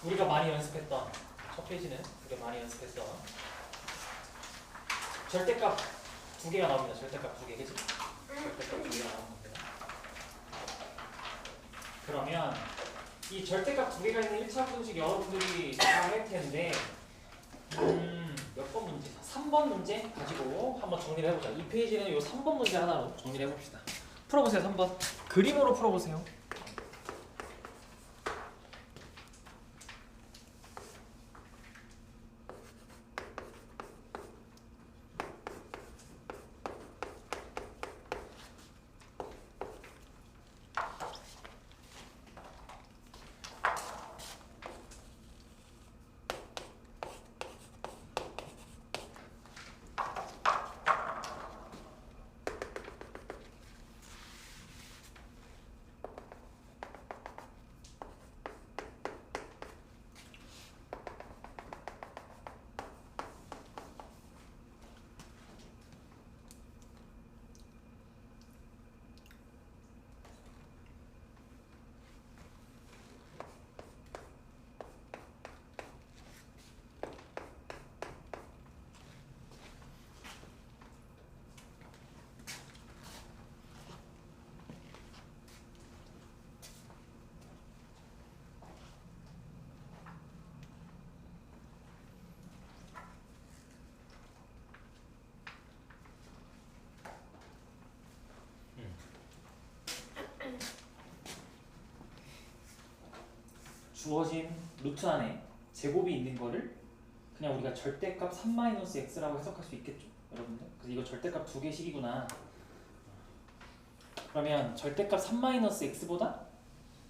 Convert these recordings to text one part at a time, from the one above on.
우리가 많이 연습했던 첫 페이지는 우리가 많이 연습했던 절대값 두 개가 나옵니다. 절대값 두 개, 그치? 절대값 두 개가 나옵니다. 그러면 이 절대값 두 개가 있는 1차 분식 여러분들이 다 할 텐데 몇 번 문제? 3번 문제 가지고 한번 정리를 해보자. 이 페이지는 이 3번 문제 하나로 정리를 해봅시다. 풀어보세요. 3번 그림으로 풀어보세요. 주어진 루트 안에 제곱이 있는 거를 그냥 우리가 절대값 3-x라고 해석할 수 있겠죠, 여러분들? 그래서 이거 절대값 두 개씩이구나. 그러면 절대값 3-x보다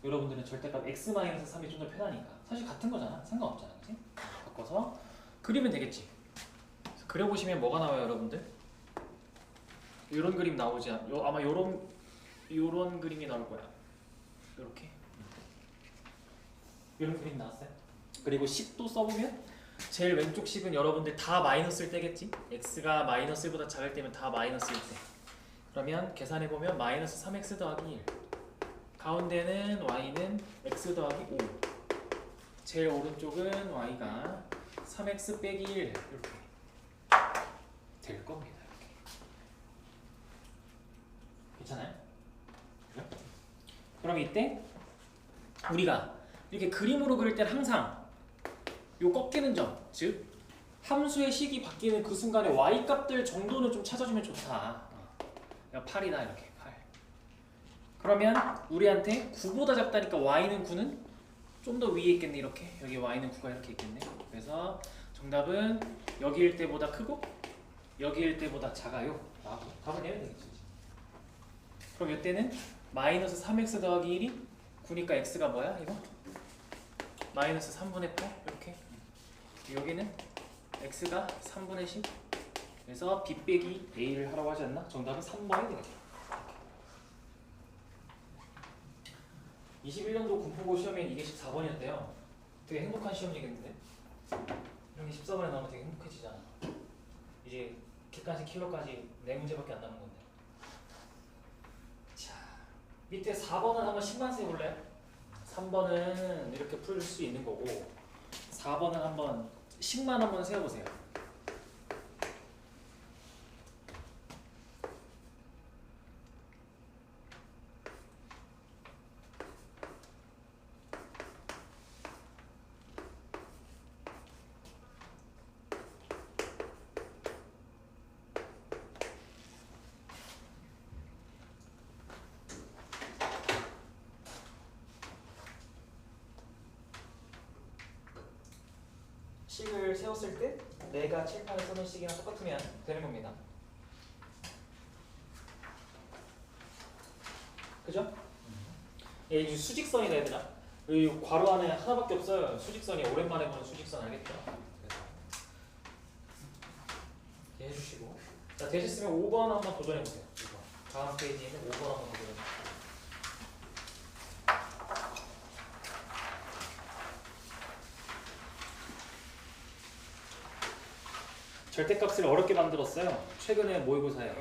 여러분들은 절대값 x-3이 좀 더 편하니까 사실 같은 거잖아. 상관없잖아, 그치? 바꿔서 그리면 되겠지. 그래서 그려보시면 뭐가 나와요, 여러분들? 이런 그림 나오지 아마 요런 그림이 나올 거야. 이렇게. 이런 그림 나왔어요. 그리고 10도 써보면 제일 왼쪽 10은 여러분들 다 마이너스일 때겠지? x가 마이너스 1보다 작을 때면 다 마이너스일 때. 그러면 계산해보면 마이너스 3x 더하기 1. 가운데는 y는 x 더하기 5. 제일 오른쪽은 y가 3x 빼기 1 이렇게 될 겁니다. 이렇게. 괜찮아요? 그래? 그럼 이때 우리가 이렇게 그림으로 그릴 때는 항상 요 꺾이는 점, 즉 함수의 식이 바뀌는 그 순간에 y 값들 정도는 좀 찾아주면 좋다. 8이다 이렇게 8. 그러면 우리한테 9보다 작다니까 y는 9는 좀 더 위에 있겠네. 이렇게 여기 y는 9가 이렇게 있겠네. 그래서 정답은 여기일 때보다 크고 여기일 때보다 작아요 라고 답을 내면 되겠지. 그럼 이때는 마이너스 3x 더하기 1이 9니까 x가 뭐야 이거? 마이너스 3분의 8 이렇게. 여기는 x가 3분의 10. 그래서 b 빼기 a를 하라고 하지 않나? 정답은 3번이 되겠죠. 21년도 군포고 시험엔 이게 14번이었대요. 되게 행복한 시험이겠는데? 이런 게 14번에 나오면 되게 행복해지잖아. 이제 객관식 킬러까지 4문제밖에 안 남은 건데. 자, 밑에 4번은 한번 식만 세볼래요? 3번은 이렇게 풀 수 있는 거고 4번은 한번 식만 한번 세워보세요. 식을 세웠을 때 내가 칠판에 써놓은 식이랑 똑같으면 되는 겁니다. 그죠? 이게 수직선이다 얘들아. 이 괄호 안에 하나밖에 없어요. 수직선이 오랜만에 보는 수직선 알겠죠? 이렇게 해주시고 자 되셨으면 5번 한번 도전해보세요. 5번. 다음 페이지에 있는 5번 한번 도전해보세요. 절대값을 어렵게 만들었어요. 최근에 모의고사예요.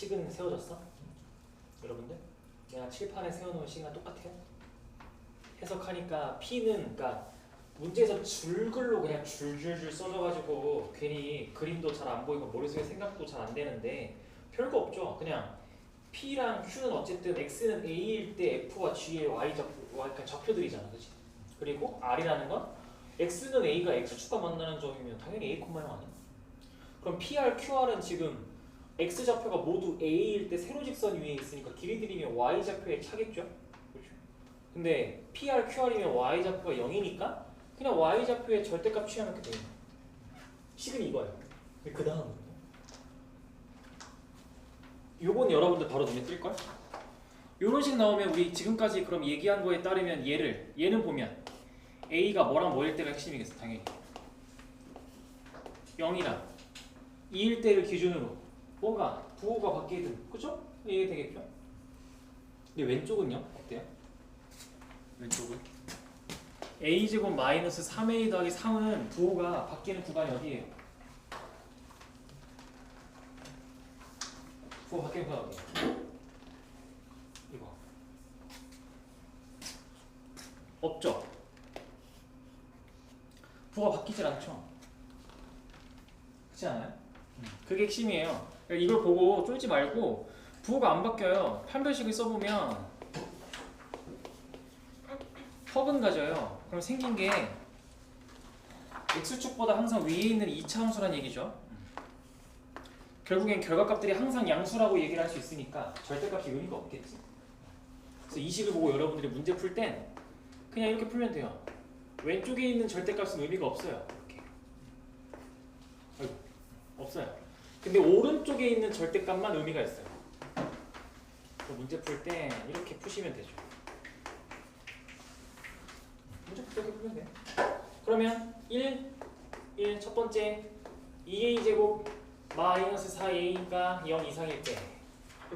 식은 세워졌어? 여러분들? 내가 칠판에 세워놓은 식이랑 똑같아요? 해석하니까 P는 그러니까 문제에서 줄글로 그냥 줄줄줄 써져가지고 괜히 그림도 잘 안 보이고 머릿속에 생각도 잘 안 되는데 별거 없죠. 그냥 P랑 Q는 어쨌든 X는 A일 때 F와 G의 그러니까 좌표들이잖아. 그치? 그리고 R이라는 건 X는 A가 X축과 만나는 점이면 당연히 A, 0 아니야? 그럼 PR, QR은 지금 X좌표가 모두 A일 때 세로직선 위에 있으니까 길이들이면 Y좌표에 차겠죠? 그렇죠? 근데 PR, QR이면 Y좌표가 0이니까 그냥 Y좌표의 절대값 취하면 돼요. 식은 이거예요. 그 다음은 요건 여러분들 바로 눈에 띌걸? 요런 식 나오면 우리 지금까지 그럼 얘기한 거에 따르면 얘는 보면 A가 뭐랑 뭐일 때가 핵심이겠어. 당연히 0이랑 2일 때를 기준으로 뭐가 부호가 바뀌든 그죠? 이게 되겠죠? 근데 왼쪽은요? 어때요? 왼쪽은 a제곱 마이너스 3a 더하기 3은 부호가 바뀌는 구간이 어디예요? 부호 바뀌는 구간 어디예요? 이거 없죠? 부호가 바뀌질 않죠? 그렇지 않아요? 그게 핵심이에요. 그러니까 이걸 보고 쫄지 말고 부호가 안 바뀌어요. 판별식을 써보면 허근 가져요. 그럼 생긴 게 x축보다 항상 위에 있는 2차 함수란 얘기죠. 결국엔 결과값들이 항상 양수라고 얘기를 할 수 있으니까 절대값이 의미가 없겠지. 그래서 이 식을 보고 여러분들이 문제 풀 땐 그냥 이렇게 풀면 돼요. 왼쪽에 있는 절대값은 의미가 없어요. 이렇게. 아이고, 없어요. 근데 오른쪽에 있는 절대값만 의미가 있어요. 그래서 문제 풀 때 이렇게 푸시면 되죠. 문제 풀 때 이렇게 풀면 돼요. 그러면 1 첫 번째 2a제곱 마이너스 4a가 0 이상일 때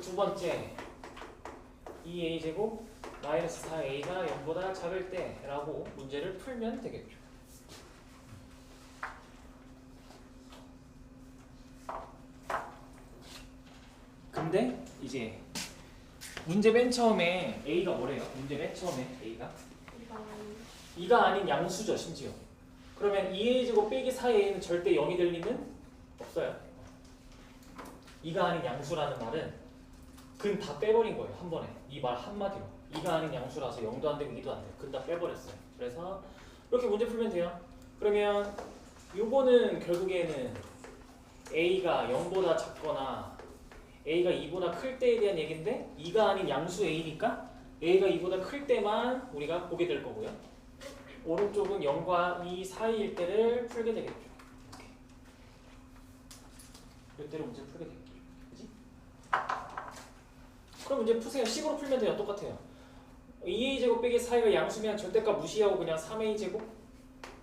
두 번째 2a제곱 마이너스 4a가 0보다 작을 때 라고 문제를 풀면 되겠죠. 근데 이제 문제 맨 처음에 a가 뭐래요? 문제 맨 처음에 a가 2가 아닌 양수죠. 심지어 그러면 2a제곱 빼기 4a는 절대 0이 될 리는 없어요. 2가 아닌 양수라는 말은 근 다 빼버린 거예요. 한 번에. 이 말 한마디로 2가 아닌 양수라서 0도 안 되고 2도 안 돼요. 근 다 빼버렸어요. 그래서 이렇게 문제 풀면 돼요. 그러면 요거는 결국에는 a가 0보다 작거나 a가 2보다 클 때에 대한 얘기인데 2가 아닌 양수 a니까 a가 2보다 클 때만 우리가 보게 될 거고요. 오른쪽은 0과 2 사이일 때를 풀게 되겠죠. 이렇게. 이때를 문제 풀게 되겠죠. 그지? 그럼 문제 푸세요. 식으로 풀면 돼요. 똑같아요. 2a제곱 빼기 4a가 양수면 절대값 무시하고 그냥 3a제곱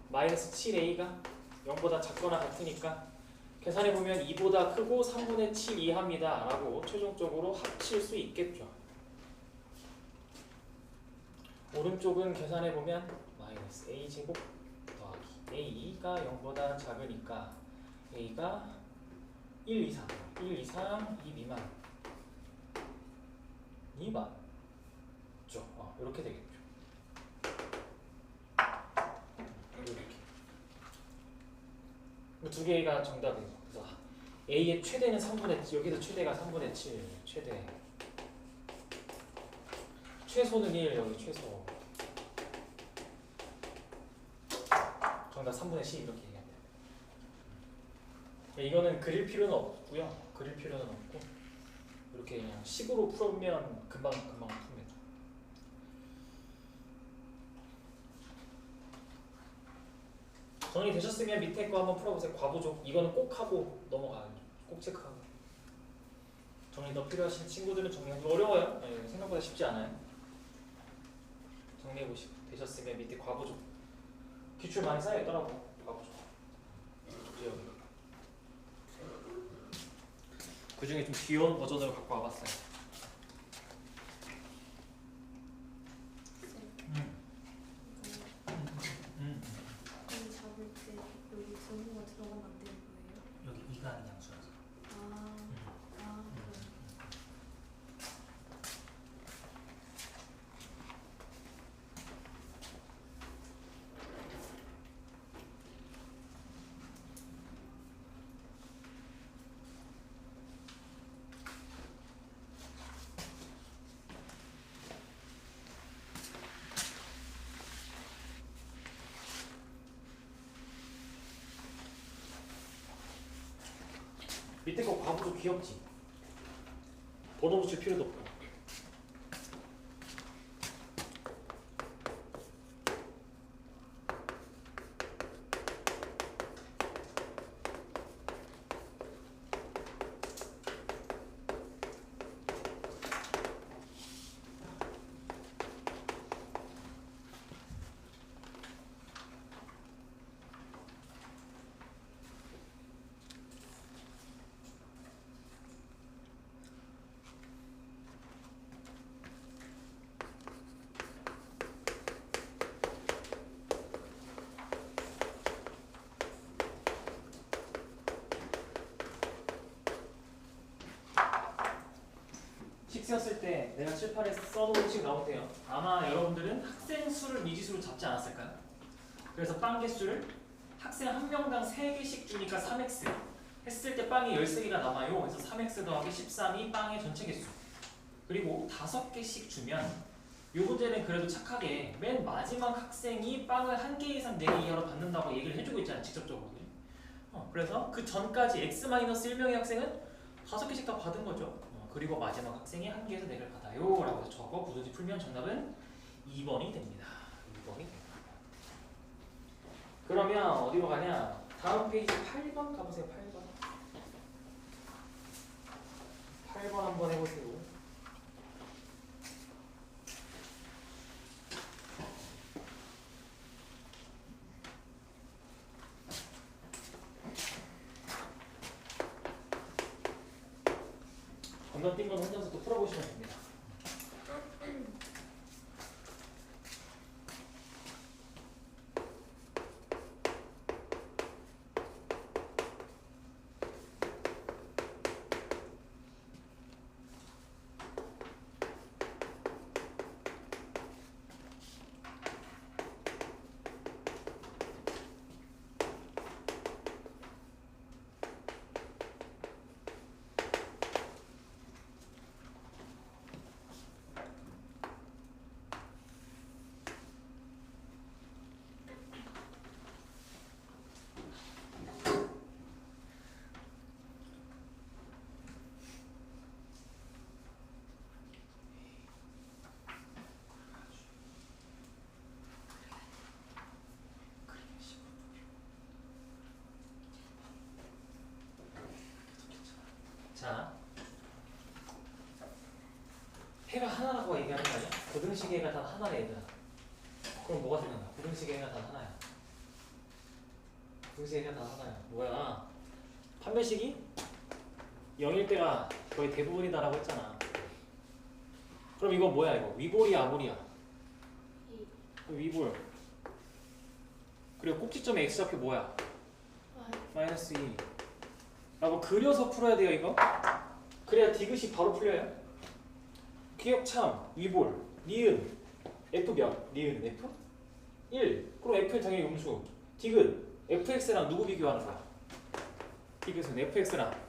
마이너스 7a가 0보다 작거나 같으니까 계산해보면 2보다 크고 3분의 7 이하입니다 라고 최종적으로 합칠 수 있겠죠. 오른쪽은 계산해보면 마이너스 a제곱 더하기 a가 0보다 작으니까 a가 1 이상, 2 미만 맞죠? 이렇게 되겠죠. 이렇게. 두 개가 정답이에요. 그래서 a의 최대는 3분의 7, 여기서 최대가 3분의 7, 최대. 최소는 1, 여기 최소. 정답 3분의 10 이렇게 얘기하면 돼요. 이거는 그릴 필요는 없고요. 그릴 필요는 없고 이렇게 그냥 식으로 풀면 금방 풉니다. 정리되셨으면 밑에 거 한번 풀어보세요. 과부족. 이거는 꼭 하고 넘어가요. 꼭 체크하고. 정리 더 필요하신 친구들은 정리하기 어려워요. 네, 생각보다 쉽지 않아요. 정리해보시고 되셨으면 밑에 과부족. 기출 많이 쌓여있더라고. 과부족. 지역이. 그 중에 좀 귀여운 버전으로 갖고 와봤어요. 여기 잡을 때 여기 분모가 들어가면 안 되는 거예요? 여기 2가 아닌 양수라서. 그럼. 밑에 거 과부조 귀엽지? 번호 붙일 필요도 없고. 식수였을 때 내가 칠판에 써놓은 식 나올 때요. 아마 여러분들은 학생 수를 미지수로 잡지 않았을까요? 그래서 빵 개수를 학생 한 명당 3개씩 주니까 3x 했을 때 빵이 13개가 남아요. 그래서 3x 더하기 13이 빵의 전체 개수. 그리고 5개씩 주면 이 문제는 그래도 착하게 맨 마지막 학생이 빵을 1개 이상 4개 이하로 받는다고 얘기를 해주고 있잖아요. 직접적으로. 그래서 그 전까지 x-1명의 학생은 5개씩 다 받은 거죠. 그리고 마지막 학생이 1개에서 4개를 받아요 라고 해서 적어 부서지 풀면 정답은 2번이 됩니다. 2번이 됩니다. 그러면 어디로 가냐? 다음 페이지 8번 가보세요. 8번 한번 해보세요. 건너뛴 건 혼자서 또 풀어보시면 됩니다. 자, 해가 하나라고 얘기하는 거 아니야? 고등식의 해가 단 하나래 얘들아. 그럼 뭐가 생각나? 고등식의 해가 단 하나야. 고등식의 해가 단 하나야. 뭐야? 판매식이 0일 때가 거의 대부분이다라고 했잖아. 그럼 이거 뭐야 이거? 위볼이야 아볼이야? 위볼. 그리고 꼭지점에 x좌표 뭐야? 마이너스 2 라고 그려서 풀어야 돼요 이거. 그래야 디귿이 바로 풀려요. 기억참 위볼 니은 f 몇? 니은 f? 1 그럼 f는 당연히 음수. 디귿 fx랑 누구 비교하는 거야? 디귿은 fx랑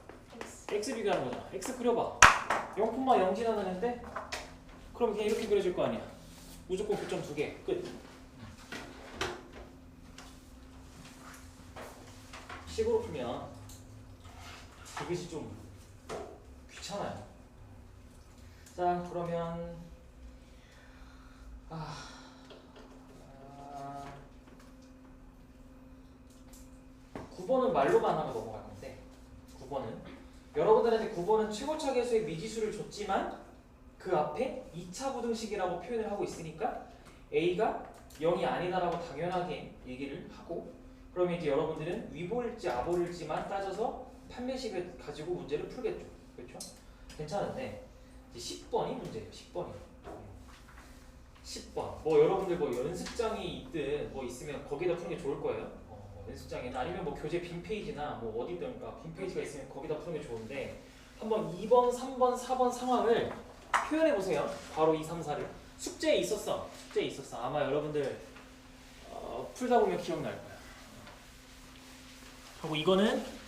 x 비교하는 거잖아. x 그려봐. 0,0 지나가는데 그럼 그냥 이렇게 그려질 거 아니야. 무조건 교점 2개 끝. 식으로 풀면 디귿이 좀 귀찮아요. 자 그러면 9번은 말로만 하고 넘어갈 건데 9번은 여러분들한테 9번은 최고차 계수의 미지수를 줬지만 그 앞에 2차 부등식이라고 표현을 하고 있으니까 A가 0이 아니다라고 당연하게 얘기를 하고 그러면 이제 여러분들은 위볼일지 아볼일지만 따져서 판매식을 가지고 문제를 풀겠죠. 그렇죠? 괜찮은데 이제 10번이 문제예요. 10번이. 10번. 뭐 여러분들 뭐 연습장이 있든 뭐 있으면 거기다 푸는 게 좋을 거예요. 뭐 연습장이나 아니면 뭐 교재 빈 페이지나 뭐 어디든가 빈 페이지가 있으면 거기다 푸는 게 좋은데 한번 2번, 3번, 4번 상황을 표현해 보세요. 바로 2, 3, 4를. 숙제에 있었어. 숙제에 있었어. 아마 여러분들 풀다 보면 기억날 거야. 그리고 이거는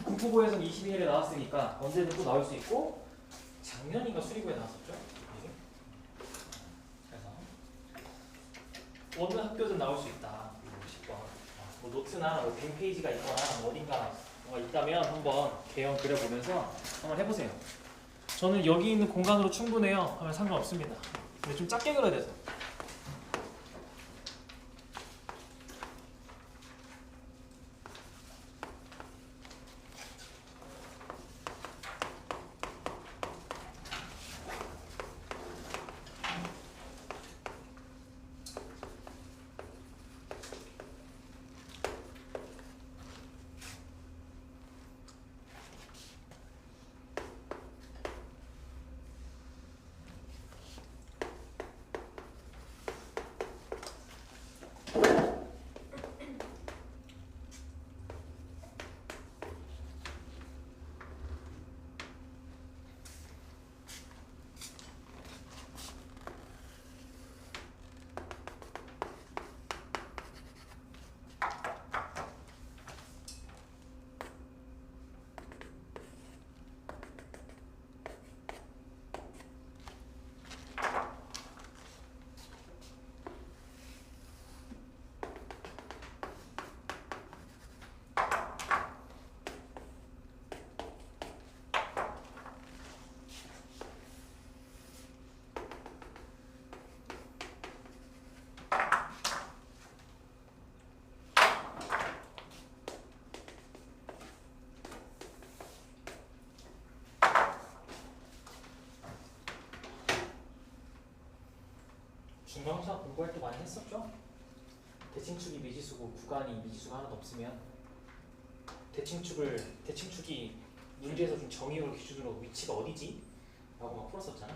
국토부에서 22일에 나왔으니까 언제든 또 나올 수 있고 작년인가 수리부에 나왔었죠. 그래서 어느 학교든 나올 수 있다. 10번. 뭐 노트나 뭐 빈 페이지가 있거나 뭐 어딘가 있다면 한번 개형 그려보면서 한번 해보세요. 저는 여기 있는 공간으로 충분해요 하면 상관없습니다. 근데 좀 작게 그려야 돼서. 중간고사 공부할 때 많이 했었죠? 대칭축이 미지수고 구간이 미지수가 하나도 없으면 대칭축이 문제에서 준 정의역을 기준으로 위치가 어디지? 라고 막 풀었었잖아.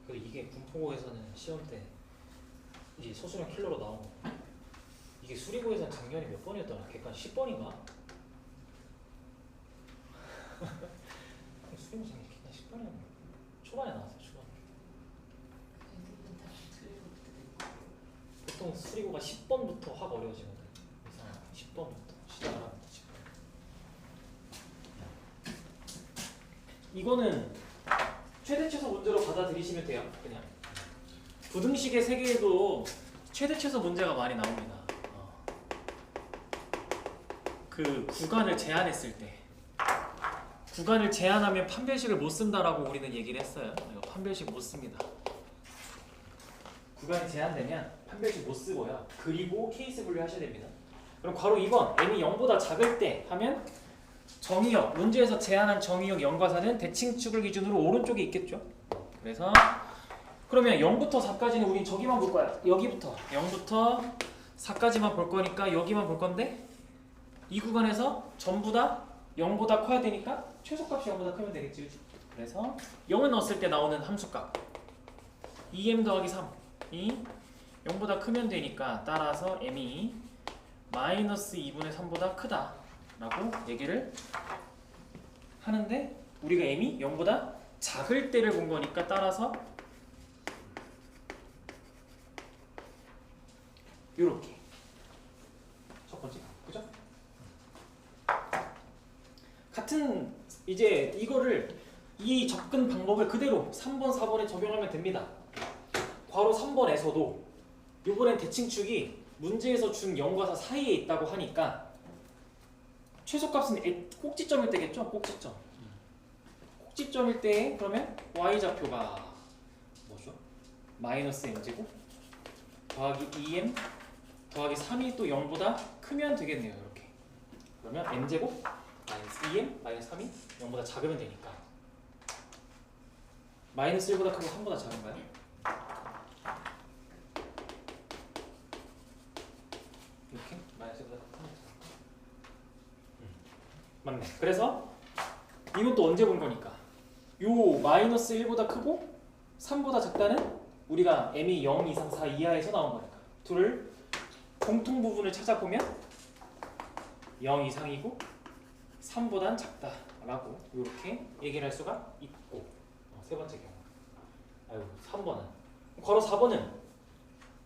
그리고 이게 분포고에서는 시험 때 이제 소수령 킬러로 나오고, 이게 수리고에서는 작년에 몇 번이었더라? 객관 10번인가? 수리고 작년 객관 10번이었나? 초반에 나왔어요. 초반에. 보통 수리고가 10번부터 확 어려워지거든. 그래서 10번부터 시작을 합니다. 10번. 이거는 최대 최소 문제로 받아들이시면 돼요. 그냥 부등식의 세계에도 최대 최소 문제가 많이 나옵니다. 그 구간을 제한했을 때, 구간을 제한하면 판별식을 못 쓴다라고 우리는 얘기를 했어요. 이거 판별식 못 씁니다. 구간이 제한되면 판별식 못 쓰고요. 그리고 케이스 분류 하셔야 됩니다. 그럼 괄호 2번 m이 0보다 작을 때 하면 정의역, 문제에서 제한한 정의역 0과사는 대칭축을 기준으로 오른쪽에 있겠죠. 그래서 그러면 0부터 4까지는 우린 저기만 볼 거야. 여기부터 0부터 4까지만 볼 거니까 여기만 볼 건데, 이 구간에서 전부 다 0보다 커야 되니까 최소값이 0보다 크면 되겠지. 그래서 0을 넣었을 때 나오는 함수값 2m 더하기 3이 0보다 크면 되니까, 따라서 m이 마이너스 2분의 3보다 크다 라고 얘기를 하는데, 우리가 m이 0보다 작을 때를 본 거니까 따라서 요렇게 첫 번째, 그죠? 같은 이제 이거를, 이 접근 방법을 그대로 3번, 4번에 적용하면 됩니다. 괄호 3번에서도 이번엔 대칭축이 문제에서 준 0과 4 사이에 있다고 하니까 최소값은 꼭지점일 때겠죠? 꼭지점. 꼭지점일 때 그러면 y좌표가 뭐죠? 마이너스 m제곱 더하기 2m 더하기 3이 또 0보다 크면 되겠네요. 이렇게. 그러면 m제곱 마이너스 2m 마이너스 3이 0보다 작으면 되니까 마이너스 1보다 크고 3보다 작은가요? 이렇게? 마이너스 1보다 크고 3보다 작은가? 맞네. 그래서 이건 또 언제 본 거니까 요 마이너스 1보다 크고 3보다 작다는 우리가 m이 0 이상 4 이하에서 나온 거니까 둘을 공통 부분을 찾아보면 0 이상이고 3보단 작다라고 이렇게 얘기를 할 수가 있고, 세 번째 경우. 아이고 3번은 괄호 4번은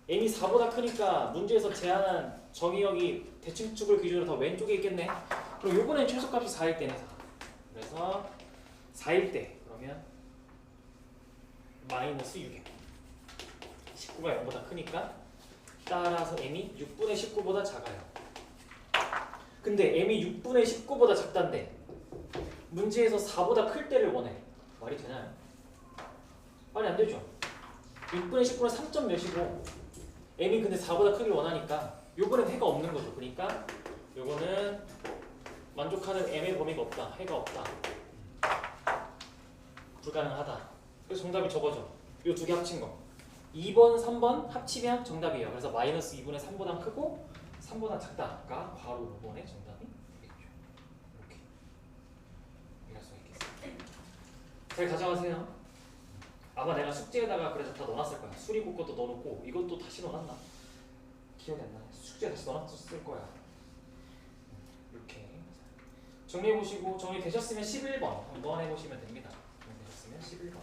m이 4보다 크니까 문제에서 제한한 정의역이 대칭축을 기준으로 더 왼쪽에 있겠네. 그럼 요번엔 최소값이 4일 때네 4. 그래서 4일 때 그러면 마이너스 6이에요. 19가 0보다 크니까 따라서 m이 6분의 19보다 작아요. 근데 m이 6분의 19보다 작다는데 문제에서 4보다 클 때를 원해. 말이 되나요? 말이 안 되죠. 6분의 19는 3점 몇이고 m이 근데 4보다 크길 원하니까 요거는 해가 없는 거죠. 그러니까 요거는 만족하는 m의 범위가 없다. 해가 없다. 불가능하다. 그래서 정답이 저거죠. 요 두 개 합친 거. 2번, 3번 합치면 정답이에요. 그래서 마이너스 2분의 3보다 크고 3보다 작다가 바로 5번의 정답이 되겠죠. 이렇게 이해할 수가 있겠어요. 잘 가져가세요. 아마 내가 숙제에다가 그래서 다 넣어놨을 거야. 수리고 것도 넣어놓고 이것도 다시 넣어놨나? 기억이 안 나네. 숙제에 다시 넣어놨을 거야. 이렇게 정리해보시고 정리되셨으면 11번 한번 해보시면 됩니다. 정리되셨으면 11번.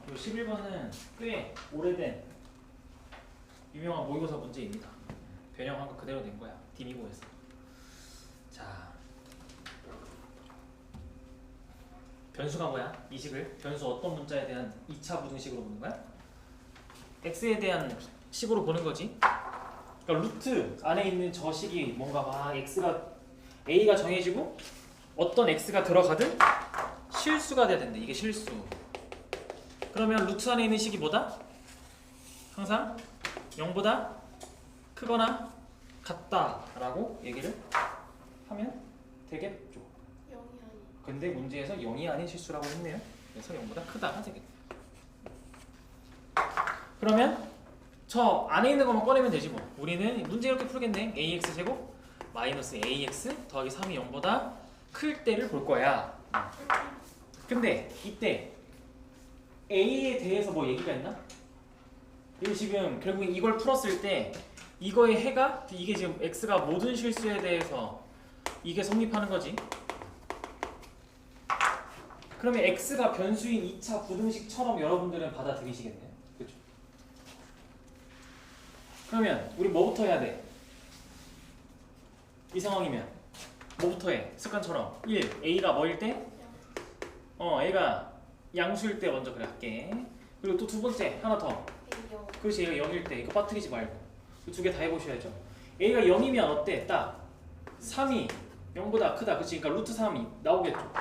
요 11번은 꽤 오래된 유명한 모의고사 문제입니다. 변형한 거 그대로 낸 거야. 디미고에서. 자, 변수가 뭐야? 이 식을 변수 어떤 문자에 대한 2차 부등식으로 보는 거야? x에 대한 식으로 보는 거지. 그러니까 루트 안에 있는 저 식이 뭔가 막 a가 정해지고 어떤 x가 들어가든 실수가 돼야 된대. 이게 실수. 그러면 루트 안에 있는 식이 뭐다? 항상 0보다 크거나 같다라고 얘기를 하면 되겠죠. 0이 아니. 근데 문제에서 0이 아닌 실수라고 했네요. 그래서 0보다 크다가 되겠다. 그러면 저 안에 있는 것만 꺼내면 되지 뭐. 우리는 문제 이렇게 풀겠네. ax제곱 마이너스 ax 더하기 3이 0보다 클 때를 볼 거야. 근데 이때 a에 대해서 뭐 얘기가 있나? 이게 지금 결국에 이걸 풀었을 때 이거의 해가 이게 지금 x가 모든 실수에 대해서 이게 성립하는 거지. 그러면 x가 변수인 2차 부등식처럼 여러분들은 받아들이시겠네요. 그렇죠? 그러면 우리 뭐부터 해야 돼? 이 상황이면 뭐부터 해? 습관처럼 1. a가 뭐일 때? a가 양수일 때 먼저 그래 할게. 그리고 또 두 번째 하나 더. A요. 그렇지, A가 0일 때 이거 빠뜨리지 말고 두 개 다 해보셔야죠. A가 0이면 어때? 딱 3이 0보다 크다. 그치? 그러니까 루트 3이 나오겠죠.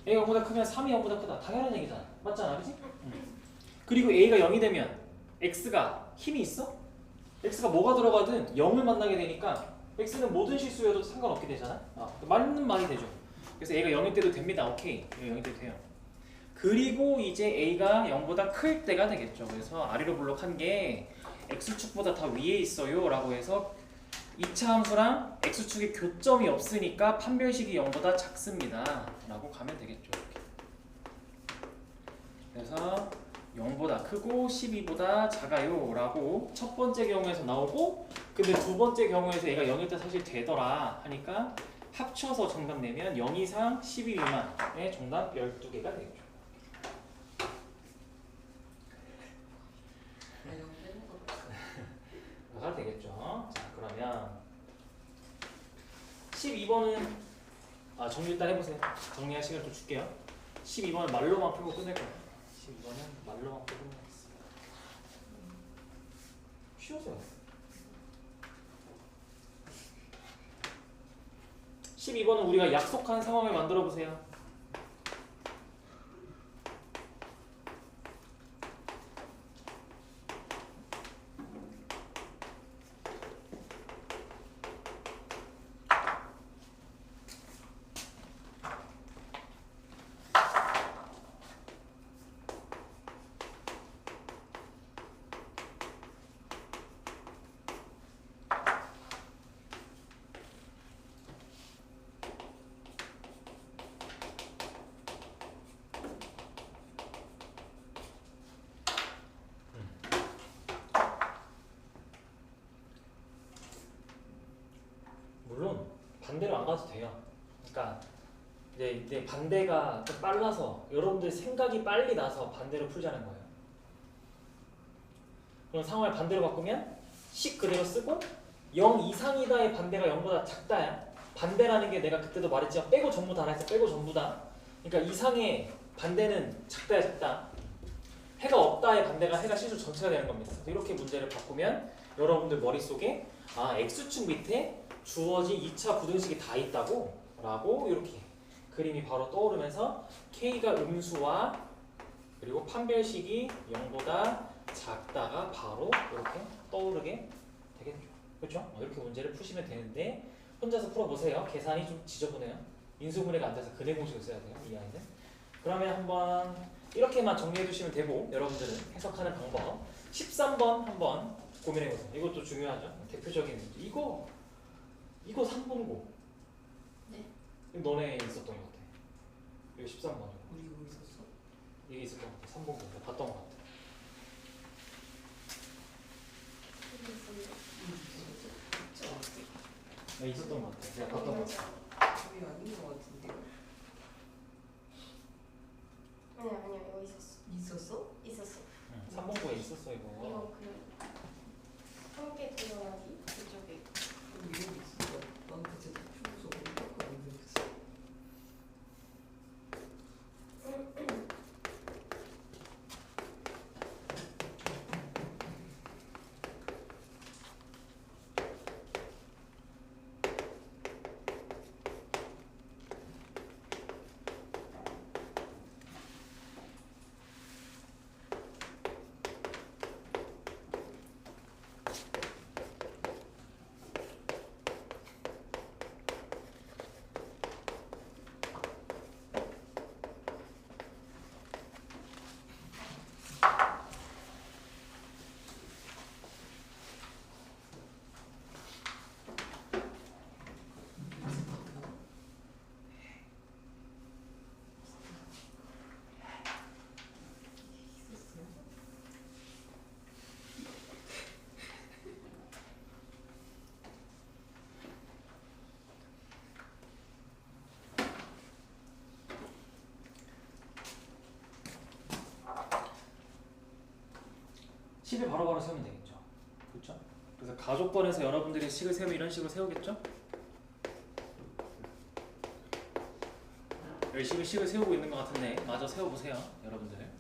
A가 0보다 크면 3이 0보다 크다. 당연한 얘기잖아. 맞잖아, 그치? 그리고 A가 0이 되면 X가 힘이 있어? X가 뭐가 들어가든 0을 만나게 되니까 X는 모든 실수여도 상관없게 되잖아. 맞는 말이 되죠. 그래서 A가 0일 때도 됩니다. 오케이, 0일 때도 돼요. 그리고 이제 A가 0보다 클 때가 되겠죠. 그래서 아래로 블록한 게 X축보다 더 위에 있어요 라고 해서 2차 함수랑 X축에 교점이 없으니까 판별식이 0보다 작습니다 라고 가면 되겠죠. 이렇게. 그래서 0보다 크고 12보다 작아요 라고 첫 번째 경우에서 나오고, 근데 두 번째 경우에서 얘가 0일 때 사실 되더라 하니까 합쳐서 정답 내면 0 이상 12 미만의 정답 12개가 되겠죠. 가 되겠죠. 자, 그러면 12번은 정리 일단 해보세요. 정리할 시간 좀 줄게요. 12번은 말로만 풀고 끝낼 거예요. 12번은 말로만 풀고 끝내겠습니다. 쉬워서요. 12번은 우리가 약속한 상황을 만들어 보세요. 물론 반대로 안 가도 돼요. 그러니까 이제 반대가 좀 빨라서 여러분들 생각이 빨리 나서 반대로 풀자는 거예요. 그럼 상황을 반대로 바꾸면 식 그대로 쓰고 0 이상이다의 반대가 0보다 작다야. 반대라는 게 내가 그때도 말했지만 빼고 전부 다라 해서 빼고 전부 다. 그러니까 이상의 반대는 작다야 작다. 해가 없다의 반대가 해가 실수 전체가 되는 겁니다. 그래서 이렇게 문제를 바꾸면 여러분들 머릿속에 X축 밑에 주어진 2차 부등식이 다 있다고 라고 이렇게 그림이 바로 떠오르면서 K가 음수와 그리고 판별식이 0보다 작다가 바로 이렇게 떠오르게 되겠죠. 그렇죠? 이렇게 문제를 푸시면 되는데 혼자서 풀어보세요. 계산이 좀 지저분해요. 인수분해가 안 돼서 근해 공식을 써야 돼요. 이 아이는. 그러면 한번 이렇게만 정리해 두시면 되고 여러분들은 해석하는 방법 13번 한번 고민해 보세요. 이것도 중요하죠. 대표적인 문제. 이거 3번고. 네. 이거 너네 있었던 것 같아. 이거 13번. 우리 이거 있었어? 이게 있었던 것 같아. 3번고. 내가 봤던 것 같아. 나 있었던 것 같아. 내가 봤던 것 같아. 우리 아닌 것 같은데요? 아니야 이거 있었어. 있었어? 있었어. 3번고에 있었어 이거. 이거 함께 들어가기 그쪽에. 우리 이거 있었어. 난 그때 다 풀고서 그거 안 됐어. 식을 바로바로 세우면 되겠죠. 그렇죠? 그래서 가족권에서 여러분들이 식을 세우면 이런 식으로 세우겠죠? 열심히 식을 세우고 있는 것 같은데 마저 세워보세요. 여러분들.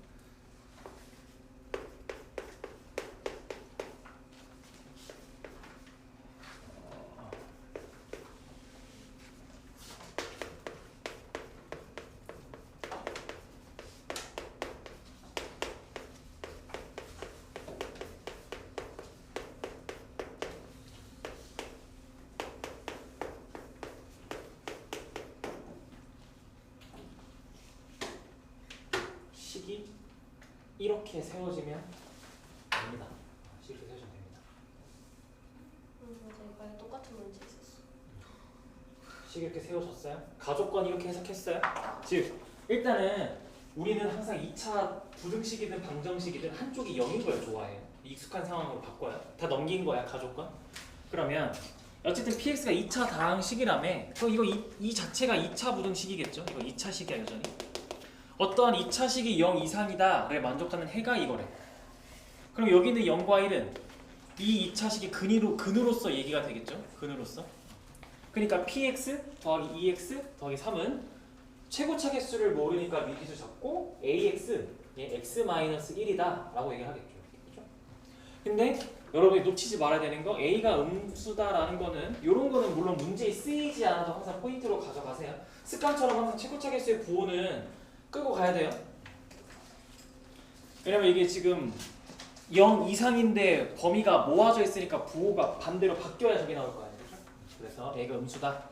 식이 이렇게 세워지면 됩니다. 식이 세워지면 됩니다. 맞아 이거랑 똑같은 문제 있었어. 식이 이렇게 세워졌어요? 가족권 이렇게 해석했어요? 즉 일단은 우리는 항상 2차 부등식이든 방정식이든 한쪽이 0인 걸 좋아해요. 익숙한 상황으로 바꿔요. 다 넘긴 거야 가족권. 그러면 어쨌든 px가 2차 다항식이라며. 그럼 이 자체가 2차 부등식이겠죠. 이거 2차 식이야 여전히. 어떠한 2차 식이 0 이상이다를 만족하는 해가 이거래. 그럼 여기 있는 0과 1은 이 2차 식이 근으로서 얘기가 되겠죠. 근으로서. 그러니까 px 더하기 2x 더하기 3은 최고차 개수를 모르니까 미기수 잡고 ax x-1이다 라고 얘기를 하겠죠. 그렇죠? 근데 여러분이 놓치지 말아야 되는 거 a가 음수다라는 거는 이런 거는 물론 문제에 쓰이지 않아도 항상 포인트로 가져가세요. 습관처럼 항상 최고차 개수의 부호는 끄고 가야 돼요. 왜냐면 이게 지금 0 이상인데 범위가 모아져 있으니까 부호가 반대로 바뀌어야 저게 나올 거 아니에요. 그래서 a가 음수다.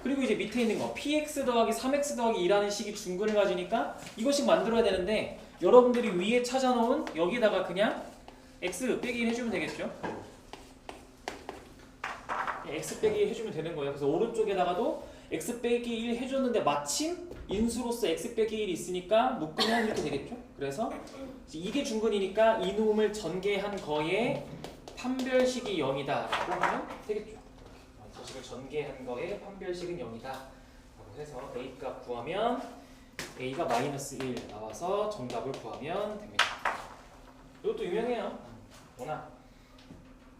그리고 이제 밑에 있는 거 px 더하기 3x 더하기 2라는 식이 중근을 가지니까 이것씩 만들어야 되는데 여러분들이 위에 찾아놓은 여기다가 그냥 x 빼기 1 해주면 되겠죠. x 빼기 1 해주면 되는 거예요. 그래서 오른쪽에다가도 x 빼기 1 해줬는데 마침 인수로서 x 빼기 1이 있으니까 묶으면 이렇게 되겠죠. 그래서 이게 중근이니까 이놈을 전개한 거에 판별식이 0이다 라고 하면 되겠죠. 저식을 전개한 거에 판별식은 0이다 라고 해서 a 값 구하면 a가 -1 나와서 정답을 구하면 됩니다. 이것도 유명해요. 워낙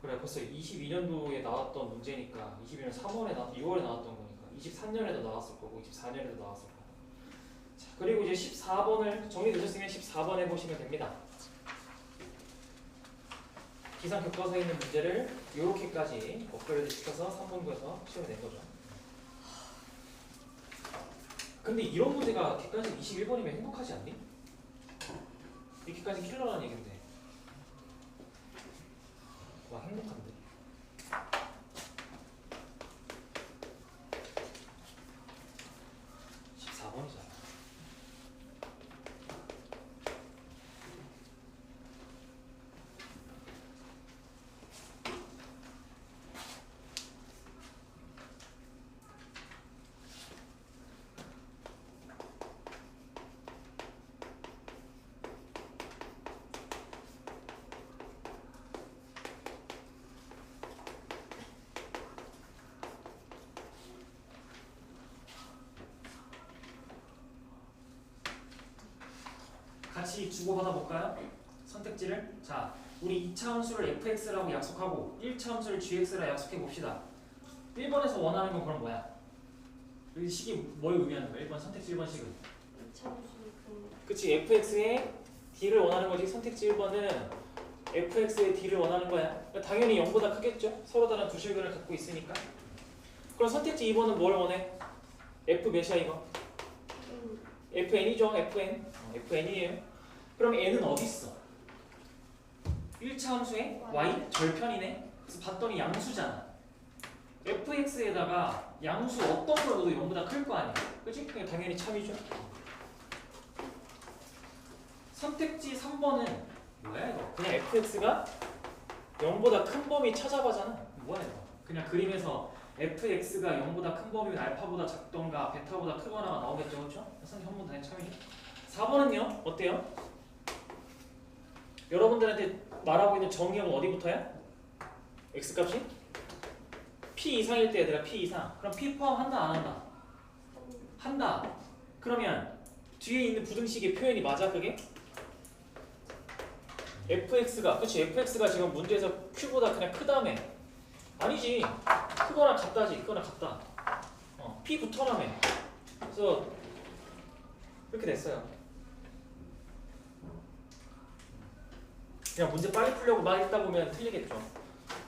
그래 벌써 22년도에 나왔던 문제니까 22년 3월에 6월에 나왔던 거니까 23년에도 나왔을 거고 24년에도 나왔을 거고. 자, 그리고 이제 14번을 정리되셨으면 14번 해보시면 됩니다. 기상 교과서에 있는 문제를 이렇게까지 업그레이드 시켜서 3본부에서 시험을 낸 거죠. 근데 이런 문제가 객관식 21번이면 행복하지 않니? 이렇게까지 킬러라는 얘긴데 와 행복한데. 같이 주고받아 볼까요? 선택지를. 자, 우리 2차 함수를 fx라고 약속하고 1차 함수를 gx라 약속해 봅시다. 1번에서 원하는 건 그럼 뭐야? 이 식이 뭘 의미하는 거야? 1번 선택지 1번 식은. 그치, fx의 d를 원하는 거지. 선택지 1번은 fx의 d를 원하는 거야. 그러니까 당연히 0보다 크겠죠? 서로 다른 두 실근을 갖고 있으니까. 그럼 선택지 2번은 뭘 원해? f 몇이야 이거? fn이죠. fn이에요. 그럼 n은 어디 있어? 1차 함수의 y 절편이네. 그래서 봤더니 양수잖아. fx에다가 양수 어떤 걸 넣어도 0보다 클 거 아니야. 그치? 그냥 당연히 참이죠. 선택지 3번은 뭐야 이거? 그냥 fx가 0보다 큰 범위 찾아봐잖아. 뭐야 이거? 그냥 그림에서 fx가 0보다 큰 범위면 알파보다 작던가 베타보다 크거나가 나오겠죠. 그렇죠? 선생님 한 번 더 참이죠. 4번은요? 어때요? 여러분들한테 말하고 있는 정의형은 어디부터야? x값이? p 이상일 때 얘들아 p 이상. 그럼 p 포함한다 안 한다? 한다. 그러면 뒤에 있는 부등식의 표현이 맞아 그게? fx가 그치 fx가 지금 문제에서 q보다 그냥 크다며. 아니지. 크거나 같다지. 크거나 같다. p 붙어라며. 그래서 이렇게 됐어요. 그냥 문제 빨리 풀려고 막 읽다 보면 틀리겠죠.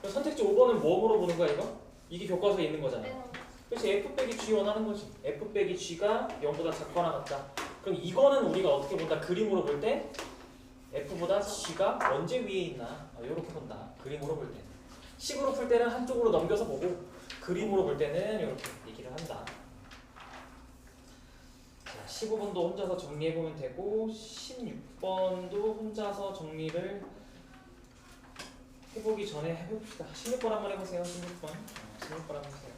선택지 5번은 뭐 물어보는 거야 이거? 이게 교과서에 있는 거잖아. 그렇지. f 빼기 g 원하는 거지. f 빼기 g가 0보다 작거나 같다. 그럼 이거는 우리가 어떻게 본다? 그림으로 볼 때 f보다 g가 언제 위에 있나? 이렇게 본다. 그림으로 볼 때. 식으로 풀 때는 한쪽으로 넘겨서 보고 그림으로 볼 때는 이렇게 얘기를 한다. 자, 15번도 혼자서 정리해보면 되고 16번도 혼자서 정리를 해보기 전에 해봅시다. 16번 한번 해보세요. 16번. 16번 한번 해보세요.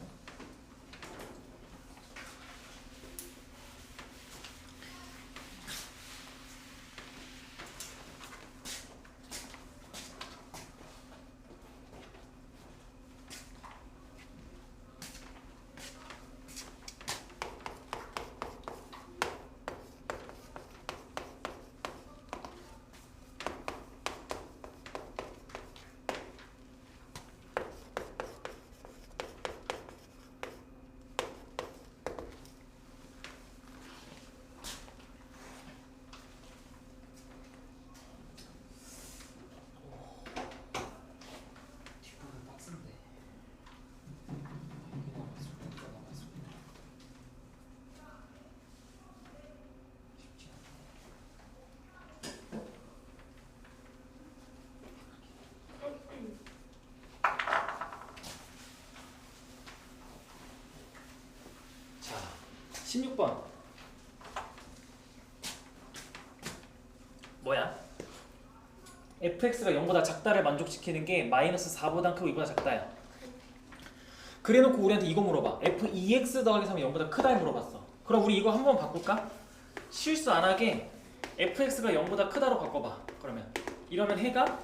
16번 뭐야? fx가 0보다 작다를 만족시키는 게 마이너스 4보다 크고 2보다 작다야. 그래놓고 우리한테 이거 물어봐. f2x 더하기 3이 0보다 크다 물어봤어. 그럼 우리 이거 한번 바꿀까? 실수 안 하게 fx가 0보다 크다로 바꿔봐. 그러면 이러면 해가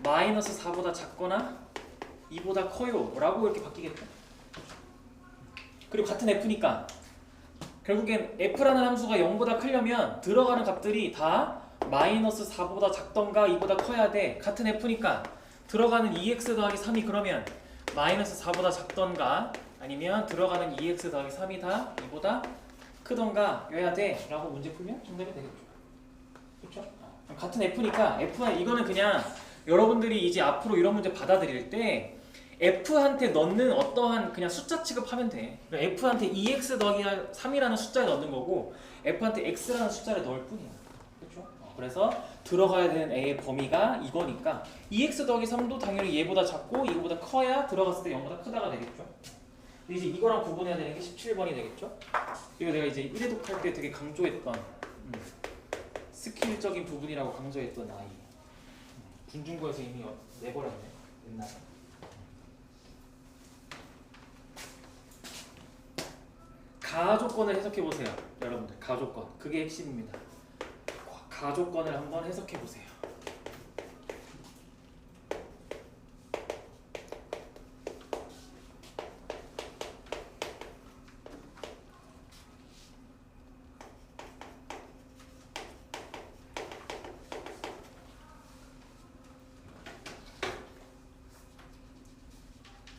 마이너스 4보다 작거나 2보다 커요 라고 이렇게 바뀌겠다. 그리고 같은 f니까 결국엔 f라는 함수가 0보다 크려면 들어가는 값들이 다 마이너스 4보다 작던가 2보다 커야 돼. 같은 f니까 들어가는 2x 더하기 3이 그러면 마이너스 4보다 작던가 아니면 들어가는 2x 더하기 3이 다 2보다 크던가 여야 돼 라고 문제 풀면 정답이 되겠죠. 그렇죠? 같은 f니까 이거는 그냥 여러분들이 이제 앞으로 이런 문제 받아들일 때 f한테 넣는 어떠한 그냥 숫자 취급하면 돼. f한테 2x 더하기 3이라는 숫자를 넣는 거고 f한테 x라는 숫자를 넣을 뿐이야. 그렇죠? 그래서 들어가야 되는 a의 범위가 이거니까 2x 더하기 3도 당연히 얘보다 작고 이거보다 커야 들어갔을 때 0보다 크다가 되겠죠. 근데 이제 이거랑 구분해야 되는 게 17번이 되겠죠. 이거 내가 이제 1회 독할 때 되게 강조했던 스킬적인 부분이라고 강조했던 아이. 군중고에서 이미 내버렸네 옛날에. 가조건을 해석해 보세요, 여러분들. 가조건 그게 핵심입니다. 가조건을 한번 해석해 보세요.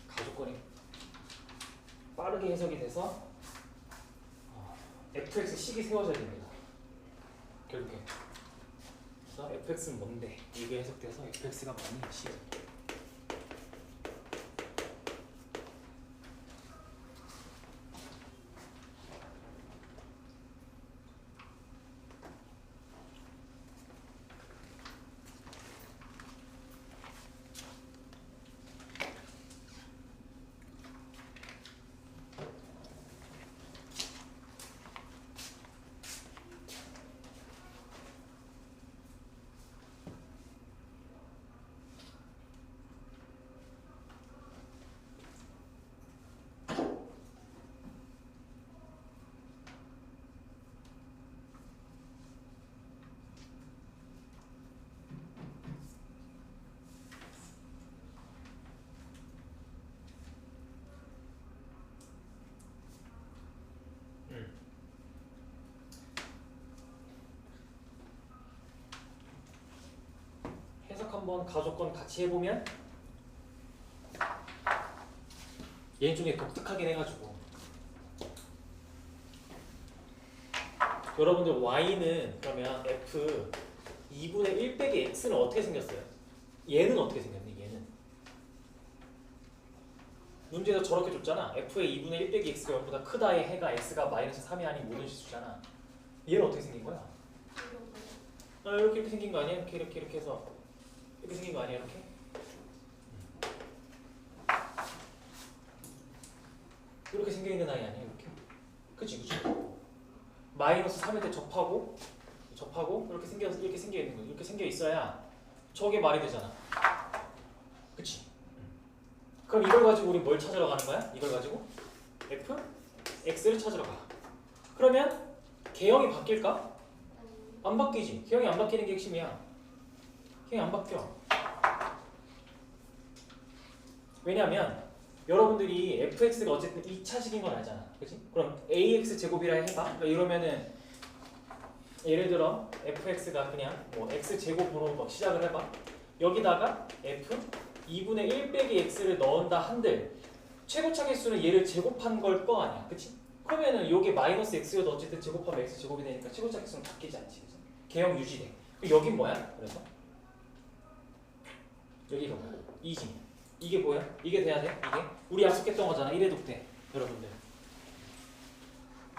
가조건이 빠르게 해석이 돼서 fx 식이 세워져야 됩니다. 결국에. 그래서 fx는 뭔데? 이게 해석돼서 fx가 뭐니? 식. 해석 한번 가조건 같이 해보면 얘는 좀 독특하긴 해가지고 여러분들 y는 그러면 f 2분의 1 빼기 x는 어떻게 생겼어요? 얘는 어떻게 생겼니? 얘는 문제에서 저렇게 줬잖아. f의 2분의 1 빼기 x가 0보다 크다의 해가 x가 마이너스 3이 아닌 모든 실수잖아. 얘는 어떻게 생긴 거야? 이렇게 생긴 거 아니야? 이렇게 해서 이렇게 생긴 거 아니야? 이렇게? 이렇게 생겨있는 아이 아니야? 이렇게? 그치? 마이너스 3일 때 접하고 이렇게 생겨있는 거. 이렇게 생겨있어야 저게 말이 되잖아. 그치? 그럼 이걸 가지고 우리 뭘 찾으러 가는 거야? 이걸 가지고 f? x를 찾으러 가. 그러면 개형이 바뀔까? 안 바뀌지. 개형이 안 바뀌는 게 핵심이야. 개형이 안 바뀌어. 왜냐면 여러분들이 fx가 어쨌든 2차식인 건 알잖아. 그치? 그럼 ax 제곱이라 해봐. 그러니까 이러면은 예를 들어 fx가 그냥 뭐 x 제곱으로 막 시작을 해봐. 여기다가 f 2분의 1 빼기 x를 넣은다 한들 최고차 개수는 얘를 제곱한 걸 거 아니야. 그치? 그러면은 요게 마이너스 x여도 어쨌든 제곱하면 x 제곱이 되니까 최고차 개수는 바뀌지 않지. 그치? 개형 유지돼. 여긴 뭐야? 그래서 여기가 뭐야? 2지. 이게 뭐야? 이게 돼야 돼? 이게? 우리 약속했던 거잖아. 1회독 때 여러분들.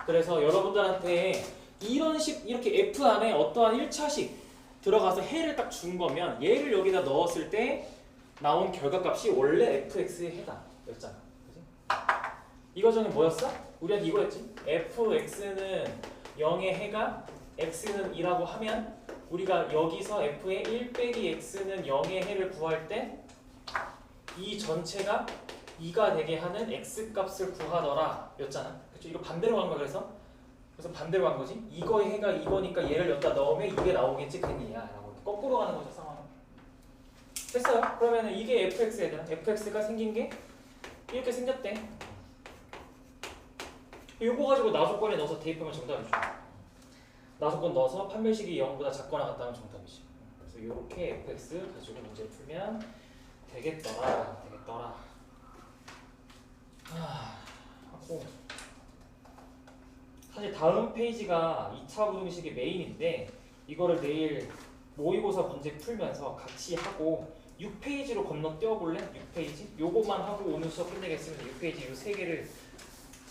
그래서 여러분들한테 이렇게 f 안에 어떠한 1차식 들어가서 해를 딱 준 거면 얘를 여기다 넣었을 때 나온 결과값이 원래 fx의 해다 였잖아. 그치? 이 과정은 뭐였어? 우리한테 이거였지. fx는 0의 해가 x는 2라고 하면 우리가 여기서 f의 1 빼기 x는 0의 해를 구할 때 이 전체가 2가 되게 하는 x 값을 구하더라 였잖아. 그쵸? 이거 반대로 간 거야. 그래서 반대로 간 거지. 이거의 해가 이거니까 얘를 여기다 넣으면 이게 나오겠지 괜히야 라고 거꾸로 가는 거죠 상황은. 됐어요. 그러면은 이게 fx 얘들아. fx가 생긴 게 이렇게 생겼대. 이거 가지고 나조건에 넣어서 대입하면 정답이죠. 나조건 넣어서 판별식이 0보다 작거나 같다면 정답이지. 그래서 이렇게 fx 가지고 문제를 풀면 되겠더라. 하고 사실 다음 페이지가 2차 부등식의 메인인데 이거를 내일 모의고사 문제 풀면서 같이 하고 6페이지로 건너뛰어 볼래? 6페이지? 요거만 하고 오늘 수업 끝내겠습니다. 6페이지 요 3개를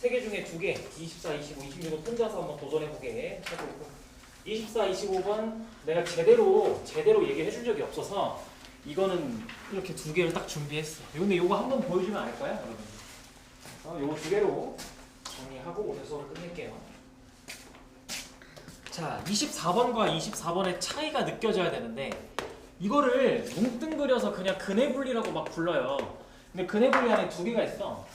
3개 중에 2개 24, 25, 26을 혼자서 한번 도전해보게 하고 있고 24, 25번 내가 제대로 얘기해 준 적이 없어서 이거는 이렇게 2개를 딱 준비했어. 근데 요거 한번 보여주면 알 거야 여러분. 그래서 요거 2개로 정리하고 오늘 수업을 끝낼게요. 자, 24번과 24번의 차이가 느껴져야 되는데 이거를 뭉뚱그려서 그냥 근해분리라고 막 불러요. 근데 근해분리 안에 2개가 있어.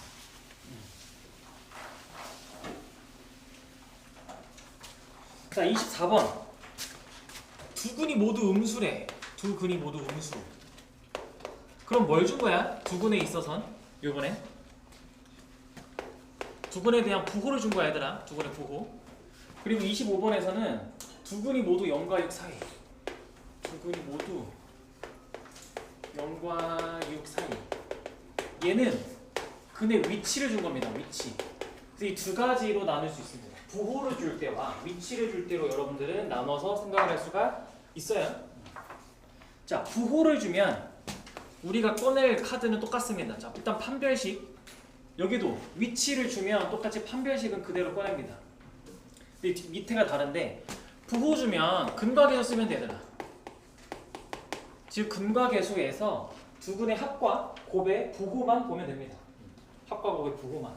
자, 24번 두 근이 모두 음수래. 두 근이 모두 음수. 그럼 뭘 준 거야? 두 근에 있어선 요번에 두 근에 대한 부호를 준 거야 얘들아. 두 근의 부호. 그리고 25번에서는 두 근이 모두 0과 6 사이. 두 근이 모두 0과 6 사이. 얘는 근의 위치를 준 겁니다. 위치. 그래서 이 두 가지로 나눌 수 있습니다. 부호를 줄 때와 위치를 줄 때로 여러분들은 나눠서 생각을 할 수가 있어요. 자, 부호를 주면 우리가 꺼낼 카드는 똑같습니다. 자, 일단 판별식. 여기도 위치를 주면 똑같이 판별식은 그대로 꺼냅니다. 근데 밑에가 다른데 부호 주면 근과 계수 쓰면 되더라. 즉 근과 계수에서 두 근의 합과 곱의 부호만 보면 됩니다. 합과 곱의 부호만.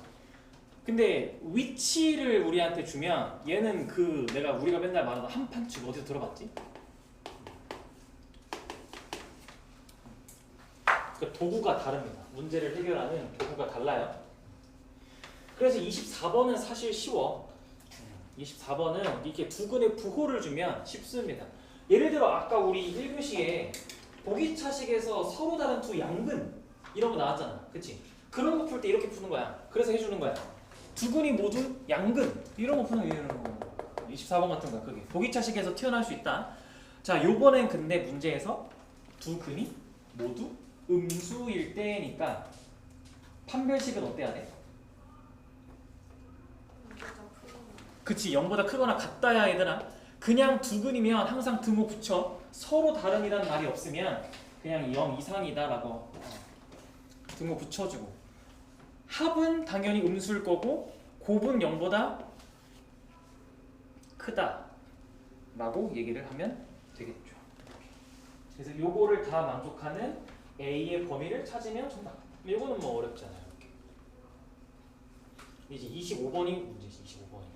근데 위치를 우리한테 주면 얘는 그 우리가 맨날 말하는 한판축 어디서 들어봤지? 그러니까 도구가 다릅니다. 문제를 해결하는 도구가 달라요. 그래서 24번은 사실 쉬워. 24번은 이렇게 두 근의 부호를 주면 쉽습니다. 예를 들어 아까 우리 1교시에 보기차식에서 서로 다른 두 양근 이런 거 나왔잖아. 그치? 그런 거 풀 때 이렇게 푸는 거야. 그래서 해주는 거야. 두 근이 모두 양근 이런 거 푸는 거. 24번 같은 거야. 그게 보기차식에서 튀어나올 수 있다. 자, 요번엔 근데 문제에서 두 근이 모두 음수일 때니까 판별식은 어때야 돼? 그치, 0보다 크거나 같다야 얘들아. 그냥 두 근이면 항상 등호 붙여. 서로 다른이라는 말이 없으면 그냥 0 이상이다 라고 등호 붙여주고, 합은 당연히 음수일 거고 곱은 0보다 크다 라고 얘기를 하면 되겠죠. 그래서 요거를 다 만족하는 A의 범위를 찾으면 정답. 이거는 뭐 어렵잖아요. 이제 25번이 문제지. 25번이.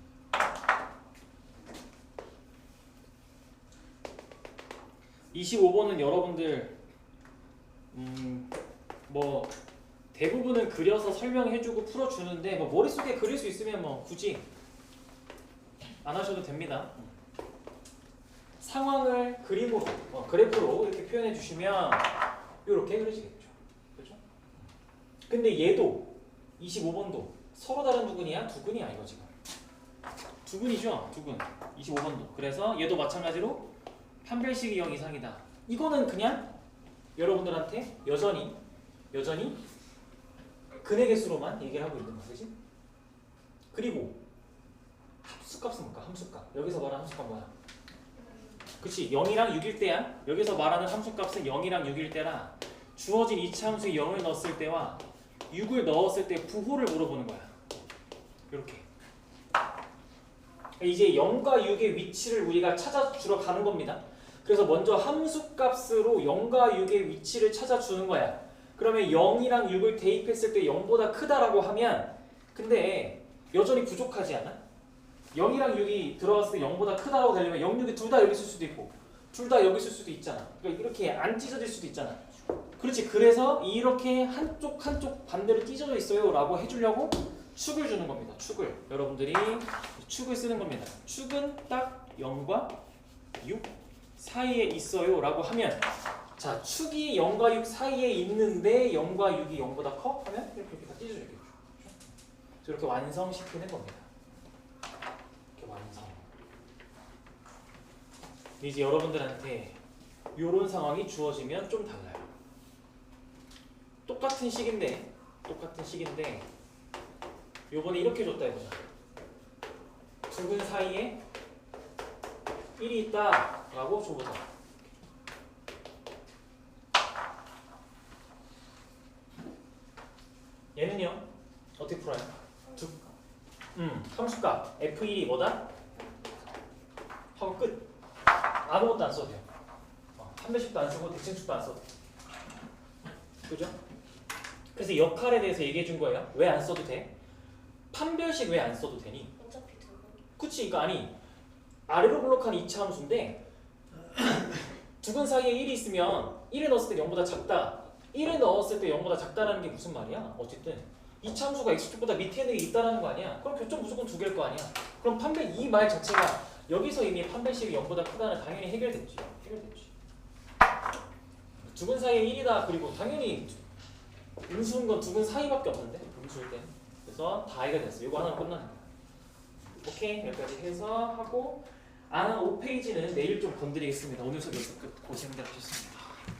25번은 여러분들 뭐 대부분은 그려서 설명해주고 풀어주는데 뭐 머릿속에 그릴 수 있으면 뭐 굳이 안 하셔도 됩니다. 상황을 그림으로 그래프로 이렇게 표현해 주시면 이렇게 그려지겠죠. 그렇죠? 근데 얘도 25번도 서로 다른 두 근이야? 두 근이야 이거 지금. 두 근이죠? 두 근. 25번도. 그래서 얘도 마찬가지로 판별식이 0 이상이다. 이거는 그냥 여러분들한테 여전히 근의 개수로만 얘기를 하고 있는 거야. 그치? 그리고 함수값은 뭘까? 함수값. 여기서 말하는 함수값 뭐야? 그치? 0이랑 6일 때야. 여기서 말하는 함수값은 0이랑 6일 때라 주어진 이차함수에 0을 넣었을 때와 6을 넣었을 때 부호를 물어보는 거야. 이렇게. 이제 0과 6의 위치를 우리가 찾아주러 가는 겁니다. 그래서 먼저 함수값으로 0과 6의 위치를 찾아주는 거야. 그러면 0이랑 6을 대입했을 때 0보다 크다라고 하면 근데 여전히 부족하지 않아? 0이랑 6이 들어갔을 때 0보다 크다고 되려면 0, 6이 둘 다 여기 있을 수도 있고 둘 다 여기 있을 수도 있잖아. 그러니까 이렇게 안 찢어질 수도 있잖아. 그렇지. 그래서 이렇게 한쪽 반대로 찢어져 있어요 라고 해주려고 축을 주는 겁니다. 축을. 여러분들이 축을 쓰는 겁니다. 축은 딱 0과 6 사이에 있어요 라고 하면 자, 축이 0과 6 사이에 있는데 0과 6이 0보다 커? 하면 이렇게 다 찢어져 있겠죠. 이렇게 완성시키는 겁니다. 이렇게 완성. 이제 여러분들한테 이런 상황이 주어지면 좀 달라요. 똑같은 식인데 요번에 이렇게 줬다 해보자. 두 근 사이에 1이 있다 라고 줘보자. 얘는요 어떻게 풀어요? 함수값 f1이 뭐다? 하고 끝. 아무것도 안 써도 돼요. 판별식도 안 쓰고 대칭식도 안 써도 돼요. 그죠? 그래서 역할에 대해서 얘기해 준 거예요. 왜 안 써도 돼? 판별식 왜 안 써도 되니? 어차피 두 번. 그치? 그러니까 아니 아래로 블록한 2차 함수인데 두 근 사이에 1이 있으면 1을 넣었을 때 0보다 작다 1을 넣었을 때 0보다 작다라는 게 무슨 말이야? 어쨌든 2차 함수가 x축보다 밑에 있는 게 있다라는 거 아니야? 그럼 교점 무조건 두 개일 거 아니야? 그럼 판별 이 말 자체가 여기서 이미 판별식이 0보다 크다는 당연히 해결됐지. 두 근 사이에 1이다. 그리고 당연히 음수인 건 두 근 사이밖에 없는데 음수일 때는. 그래서 다 해결됐어. 이거 하나로 끝나는 거야. 오케이 여기까지 해서 하고 5페이지는 내일 좀 건드리겠습니다. 오늘 수업 여기서 끝. 고생들 하셨습니다.